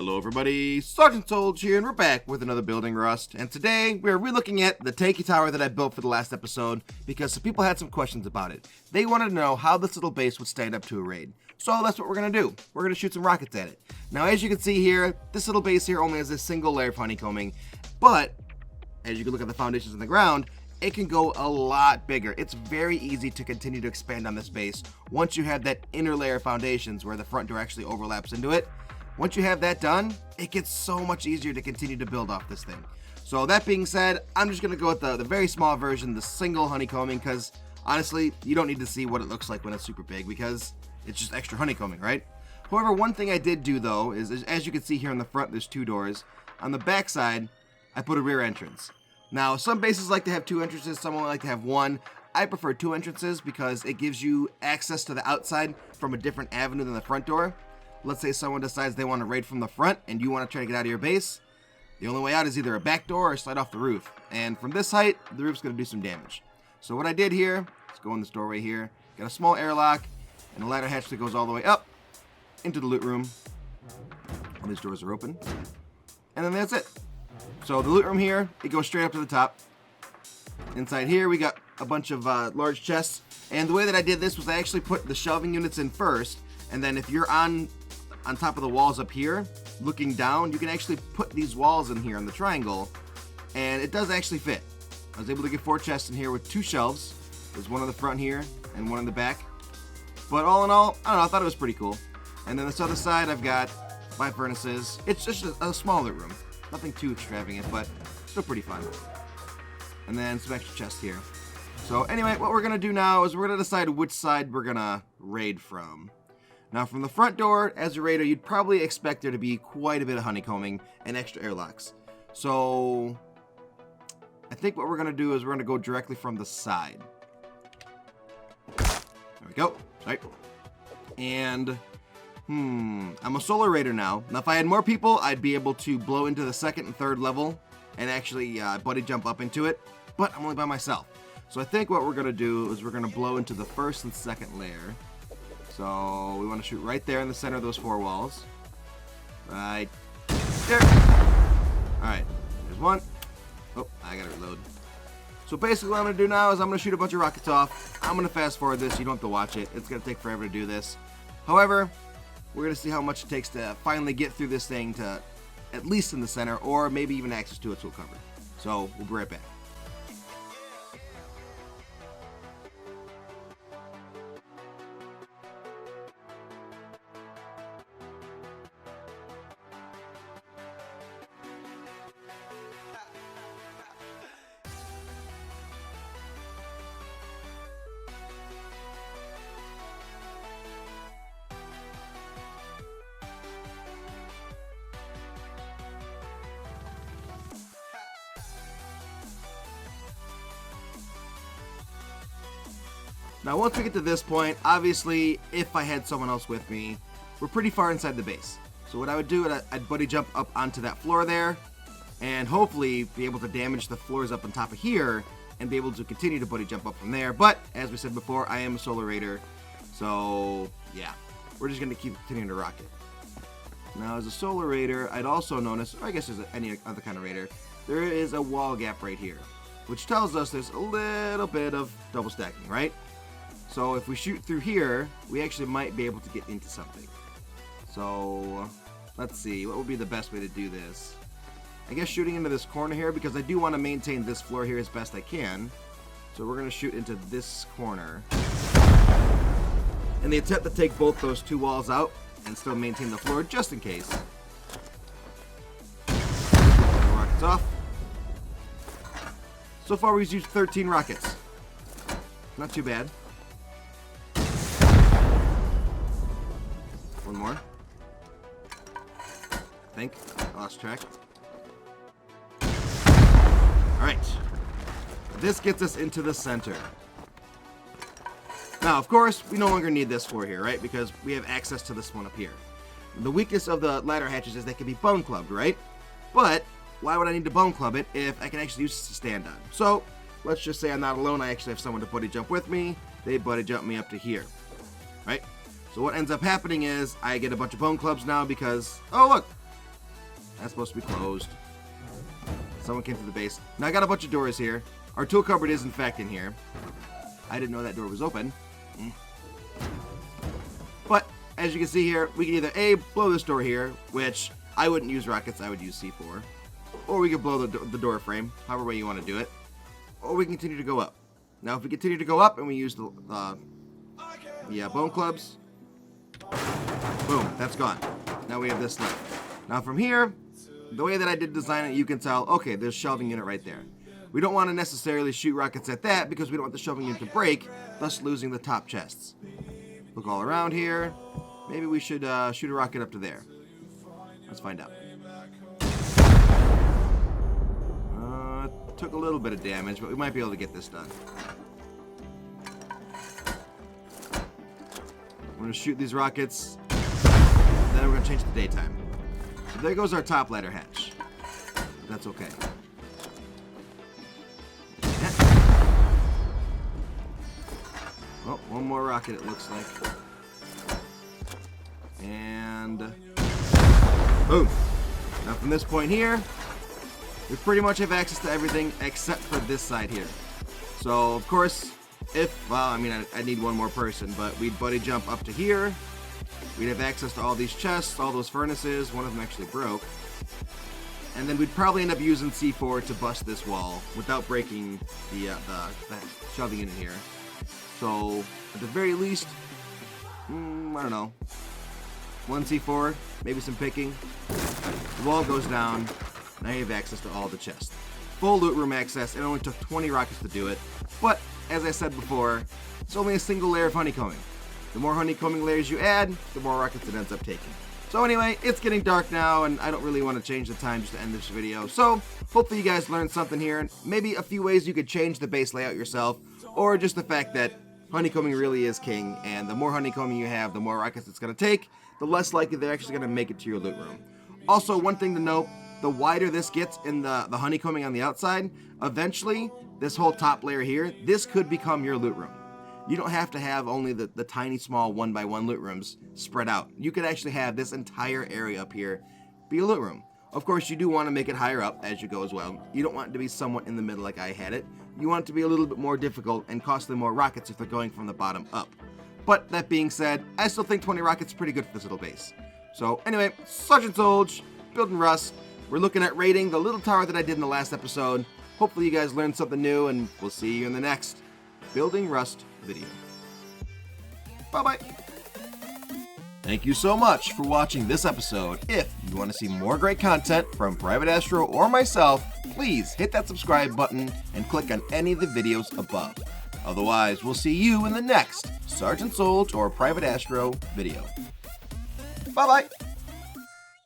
Hello everybody, Sergeant Soldier here, and we're back with another Building Rust, and today we're relooking at the Tanky Tower that I built for the last episode because some people had some questions about it. They wanted to know how this little base would stand up to a raid. So that's what we're going to do. We're going to shoot some rockets at it. Now as you can see here, this little base here only has a single layer of honeycombing, but as you can look at the foundations in the ground, it can go a lot bigger. It's very easy to continue to expand on this base once you have that inner layer of foundations where the front door actually overlaps into it. Once you have that done, it gets so much easier to continue to build off this thing. So that being said, I'm just going to go with the very small version, the single honeycombing, because honestly, you don't need to see what it looks like when it's super big because it's just extra honeycombing, right? However, one thing I did do though is, as you can see here in the front, there's two doors. On the back side, I put a rear entrance. Now, some bases like to have two entrances, some only like to have one. I prefer two entrances because it gives you access to the outside from a different avenue than the front door. Let's say someone decides they want to raid from the front and you want to try to get out of your base. The only way out is either a back door or slide off the roof. And from this height, the roof's going to do some damage. So what I did here, let's go in this doorway here, got a small airlock and a ladder hatch that goes all the way up into the loot room. All these doors are open. And then that's it. So the loot room here, it goes straight up to the top. Inside here, we got a bunch of large chests. And the way that I did this was I actually put the shelving units in first. And then if you're on top of the walls up here, looking down, you can actually put these walls in here on the triangle. And it does actually fit. I was able to get 4 chests in here with 2 shelves. There's one on the front here and one in the back. But all in all, I don't know, I thought it was pretty cool. And then this other side, I've got 5 furnaces. It's just a small loot room. Nothing too extravagant, but still pretty fun. And then some extra chests here. So anyway, what we're going to do now is we're going to decide which side we're going to raid from. Now from the front door, as a raider, you'd probably expect there to be quite a bit of honeycombing and extra airlocks. So I think what we're going to do is we're going to go directly from the side. There we go. Right. And I'm a solar raider now. Now if I had more people, I'd be able to blow into the second and third level and actually buddy jump up into it. But I'm only by myself. So I think what we're going to do is we're going to blow into the first and second layer. So we want to shoot right there in the center of those 4 walls. Right there. Alright, there's one. Oh, I gotta reload. So basically what I'm going to do now is I'm going to shoot a bunch of rockets off. I'm going to fast forward this. You don't have to watch it. It's going to take forever to do this. However, we're going to see how much it takes to finally get through this thing to at least in the center or maybe even access to it so we'll cover it. So we'll be right back. Now once we get to this point, obviously if I had someone else with me, we're pretty far inside the base. So what I would do, I'd buddy jump up onto that floor there and hopefully be able to damage the floors up on top of here and be able to continue to buddy jump up from there. But as we said before, I am a solar raider, so yeah, we're just going to keep continuing to rock it. Now as a solar raider, I'd also notice, or I guess as any other kind of raider, there is a wall gap right here, which tells us there's a little bit of double stacking, right? So if we shoot through here, we actually might be able to get into something. So let's see, what would be the best way to do this? I guess shooting into this corner here because I do want to maintain this floor here as best I can. So we're going to shoot into this corner. In the attempt to take both those 2 walls out and still maintain the floor just in case. Rockets off. So far we've used 13 rockets. Not too bad. One more. I think. I lost track. Alright. This gets us into the center. Now, of course, we no longer need this floor here, right? Because we have access to this one up here. The weakness of the ladder hatches is they can be bone clubbed, right? But why would I need to bone club it if I can actually use this to stand on? So let's just say I'm not alone. I actually have someone to buddy jump with me. They buddy jump me up to here, right? So what ends up happening is I get a bunch of bone clubs now because, oh look, That's supposed to be closed. Someone came to the base. Now I got a bunch of doors here. Our tool cupboard is in fact in here. I didn't know that door was open. But as you can see here, we can either A, blow this door here, which I wouldn't use rockets, I would use C4. Or we could blow the door frame, however way you want to do it. Or we can continue to go up. Now if we continue to go up and we use the bone clubs, boom, that's gone. Now we have this left. Now from here, the way that I did design it, you can tell, okay, there's a shelving unit right there. We don't want to necessarily shoot rockets at that because we don't want the shelving unit to break, thus losing the top chests. Look all around here. Maybe we should shoot a rocket up to there. Let's find out. Took a little bit of damage, but we might be able to get this done. We're going to shoot these rockets, then we're going to change to daytime. So there goes our top ladder hatch. That's okay. Oh, one more rocket it looks like. And boom. Now from this point here, we pretty much have access to everything except for this side here. So, of course, I need one more person, but we'd buddy jump up to here. We'd have access to all these chests, all those furnaces. One of them actually broke. And then we'd probably end up using C4 to bust this wall without breaking the shelving unit here. So, at the very least, I don't know. One C4, maybe some picking. The wall goes down. Now you have access to all the chests. Full loot room access. It only took 20 rockets to do it. But, as I said before, it's only a single layer of honeycombing. The more honeycombing layers you add, the more rockets it ends up taking. So anyway, it's getting dark now, and I don't really want to change the time just to end this video. So, hopefully you guys learned something here. Maybe a few ways you could change the base layout yourself, or just the fact that honeycombing really is king, and the more honeycombing you have, the more rockets it's going to take, the less likely they're actually going to make it to your loot room. Also, one thing to note, the wider this gets in the honeycombing on the outside, eventually, this whole top layer here, this could become your loot room. You don't have to have only the tiny, small 1x1 loot rooms spread out. You could actually have this entire area up here be a loot room. Of course, you do want to make it higher up as you go as well. You don't want it to be somewhat in the middle like I had it. You want it to be a little bit more difficult and costly more rockets if they're going from the bottom up. But that being said, I still think 20 rockets is pretty good for this little base. So anyway, Sergeant Soldier, building Rust. We're looking at raiding the little tower that I did in the last episode. Hopefully you guys learned something new, and we'll see you in the next Building Rust video. Bye-bye. Thank you so much for watching this episode. If you want to see more great content from Private Astro or myself, please hit that subscribe button and click on any of the videos above. Otherwise, we'll see you in the next Sergeant Soldier or Private Astro video. Bye-bye.